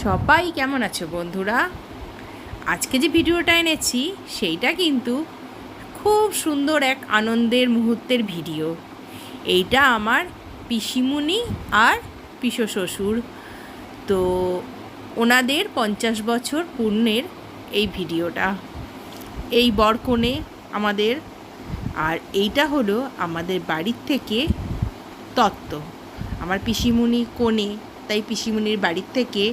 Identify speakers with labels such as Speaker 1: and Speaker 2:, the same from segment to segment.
Speaker 1: সবাই কেমন আছো বন্ধুরা? আজকে যে ভিডিওটা এনেছি সেইটা কিন্তু খুব সুন্দর এক আনন্দের মুহূর্তের ভিডিও। এইটা আমার পিসিমণি আর পিসো শ্বশুর, তো ওনাদের 50 বছর পূর্ণের এই ভিডিওটা। এই বরকনে আমাদের, আর এইটা হলো আমাদের বাড়ির থেকে তত্ত্ব। আমার পিসিমণি কোণে, তাই পিসিমণির বাড়ির থেকে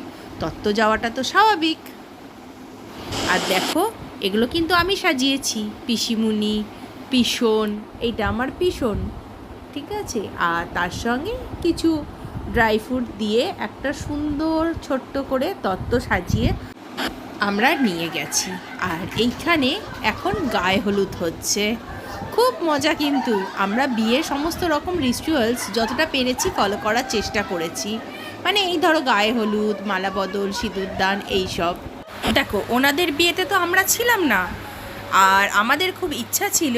Speaker 1: তত্ত্ব যাওয়াটা তো স্বাভাবিক। আর দেখো, এগুলো কিন্তু আমি সাজিয়েছি। পিসিমণি, পিসন, এইটা আমার পিসন, ঠিক আছে। আর তার সঙ্গে কিছু ড্রাই ফ্রুট দিয়ে একটা সুন্দর ছোট্ট করে তত্ত্ব সাজিয়ে আমরা নিয়ে গেছি। আর এইখানে এখন গায়ে হলুদ হচ্ছে, খুব মজা। কিন্তু আমরা বিয়ের সমস্ত রকম রিচুয়ালস যতটা পেরেছি ফলো করার চেষ্টা করেছি। মানে এই ধরো গায়ে হলুদ, মালা বদল, সিঁদুরদান, এইসব। দেখো, ওনাদের বিয়েতে তো আমরা ছিলাম না, আর আমাদের খুব ইচ্ছা ছিল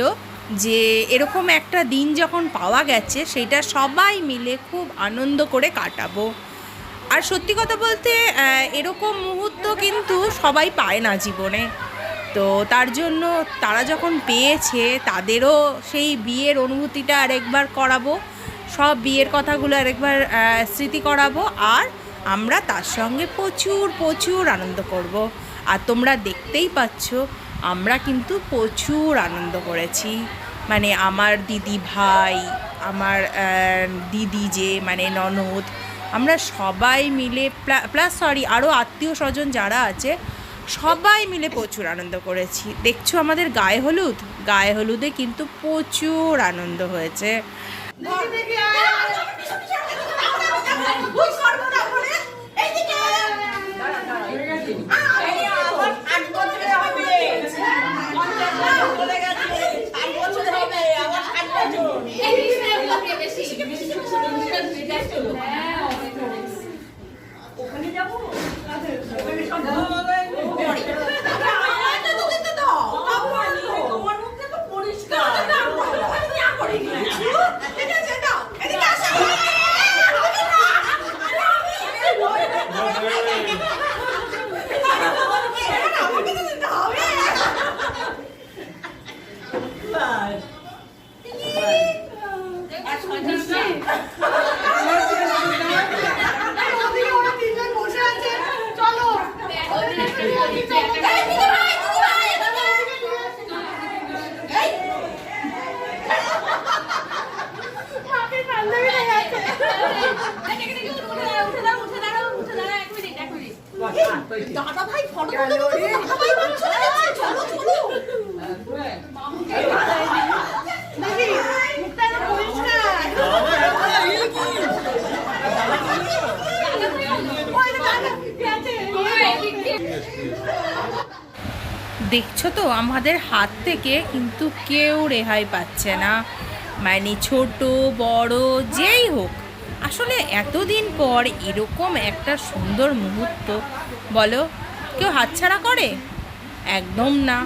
Speaker 1: যে এরকম একটা দিন যখন পাওয়া গেছে সেটা সবাই মিলে খুব আনন্দ করে কাটাবো। আর সত্যি কথা বলতে এরকম মুহূর্ত কিন্তু সবাই পায় না জীবনে। তো তার জন্য তারা যখন পেয়েছে তাদেরও সেই বিয়ের অনুভূতিটা আরেকবার করাবো, সব বিয়ের কথাগুলো আরেকবার স্মৃতি করাবো। আর আমরা তার সঙ্গে প্রচুর প্রচুর আনন্দ করব। আর তোমরা দেখতেই পাচ্ছ আমরা কিন্তু প্রচুর আনন্দ করেছি। মানে আমার দিদি ভাই, আমার দিদি যে মানে ননদ, আমরা সবাই মিলে প্লাস আরও আত্মীয় স্বজন যারা আছে সবাই মিলে প্রচুর আনন্দ করেছি। দেখছো আমাদের গায়ে হলুদে কিন্তু প্রচুর আনন্দ হয়েছে। দাদা ভাই ফটো দেখছো তো আমাদের হাত থেকে কিন্তু কেউ রেহাই পাচ্ছে না। মানে ছোট বড় যেই হোক, আসলে এতদিন পর এরকম একটা সুন্দর মুহূর্ত বলো কেউ হাতছাড়া করে? একদম না।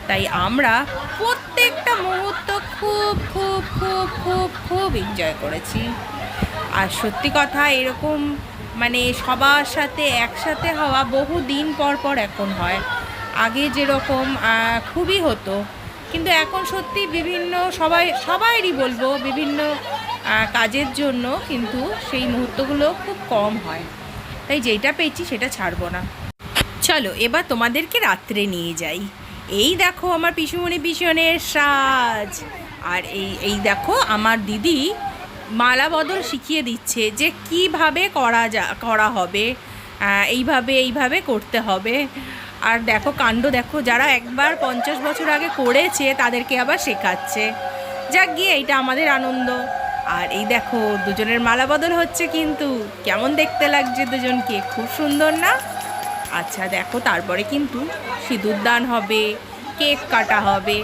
Speaker 1: তাই আমরা প্রত্যেকটা মুহূর্ত খুব খুব খুব খুব খুব এনজয় করেছি। আর সত্যি কথা, এরকম মানে সবার সাথে একসাথে হওয়া বহু দিন পর পর এখন হয়। আগে যেরকম খুবই হতো, কিন্তু এখন সত্যি বিভিন্ন সবাইরই বলবো বিভিন্ন কাজের জন্য কিন্তু সেই মুহূর্তগুলো খুব কম হয়। তাই যেটা পেয়েছি সেটা ছাড়বো না। চলো এবার তোমাদেরকে রাত্রে নিয়ে যাই। এই দেখো আমার পিসুমণি পিছনের সাজ। আর এই দেখো আমার দিদি মালা বদল শিখিয়ে দিচ্ছে যে কিভাবে করা হবে, এইভাবে করতে হবে। আর দেখো কাণ্ড দেখো, যারা একবার 50 বছর আগে করেছে তাদেরকে আবার শেখাচ্ছে। যাক গিয়ে এইটা আমাদের আনন্দ। আর এই দেখো দুজনের মালা বদল হচ্ছে, কিন্তু কেমন দেখতে লাগছে দুজনকে, খুব সুন্দর না? আচ্ছা দেখো, তারপরে কিন্তু সিঁদুরদান হবে, কেক কাটা হবে,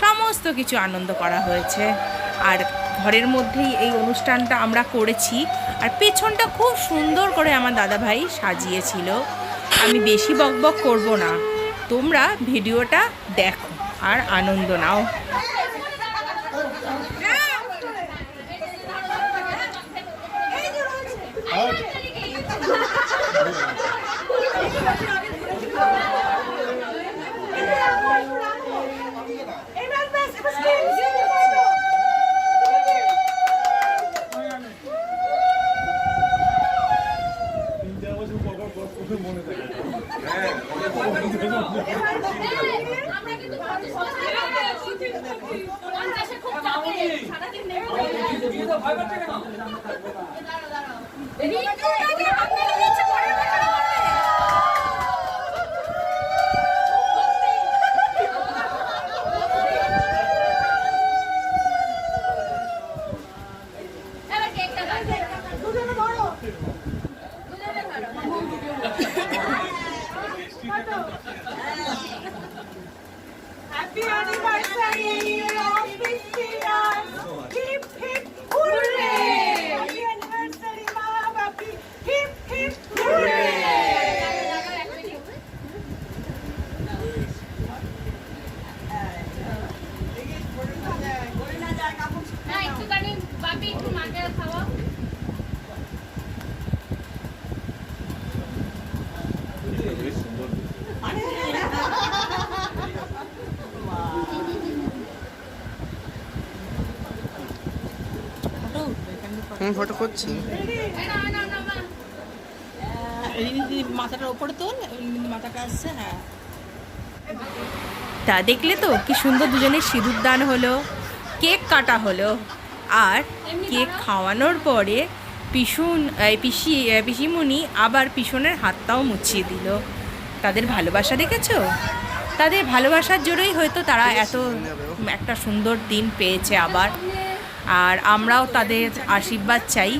Speaker 1: সমস্ত কিছু আনন্দ করা হয়েছে। আর ঘরের মধ্যেই এই অনুষ্ঠানটা আমরা করেছি। আর পেছনটা খুব সুন্দর করে আমার দাদাভাই সাজিয়েছিল। আমি বেশি বকবক করব না, তোমরা ভিডিওটা দেখো আর আনন্দ নাও।
Speaker 2: Happy anniversary of 50 years. Hip hip hooray! Happy anniversary, Ma Bapi. Hip hip hooray!
Speaker 3: না একটুখানি বাপি একটু মাকে খাওয়াও
Speaker 4: ফটো করছি।
Speaker 3: না না না মা
Speaker 1: মাথাটার ওপরে তোল, মাথাটা আসছে। হ্যাঁ, তা দেখলে তো কি সুন্দর দুজনের সিঁদুর দান হলো, কেক কাটা হলো, আর কেক খাওয়ানোর পরে পিসিমণি আবার পিছনের হাতটাও মুছিয়ে দিল। তাদের ভালোবাসা দেখেছো? তাদের ভালোবাসার জোরেই হয়তো তারা এত একটা সুন্দর দিন পেয়েছে আবার। আর আমরাও তাদের আশীর্বাদ চাই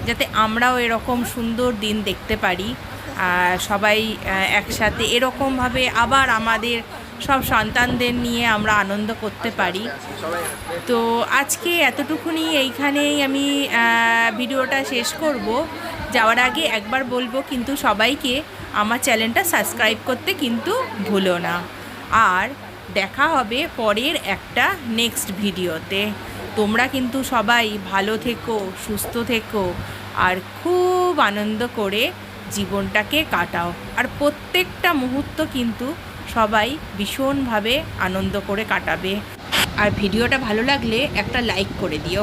Speaker 1: যাতে আমরাও এরকম সুন্দর দিন দেখতে পারি, সবাই একসাথে এরকমভাবে আবার আমাদের সব সন্তানদের নিয়ে আমরা আনন্দ করতে পারি। তো আজকে এতটুকুনি, এইখানেই আমি ভিডিওটা শেষ করব। যাওয়ার আগে একবার বলবো কিন্তু সবাইকে আমার চ্যানেলটা সাবস্ক্রাইব করতে কিন্তু ভুলো না। আর দেখা হবে পরের একটা নেক্সট ভিডিওতে। তোমরা কিন্তু সবাই ভালো থেকো, সুস্থ থেকো, আর খুব আনন্দ করে জীবনটাকে কাটাও। আর প্রত্যেকটা মুহূর্ত কিন্তু সবাই ভীষণভাবে আনন্দ করে কাটাবে। আর ভিডিওটা ভালো লাগলে একটা লাইক করে দিও।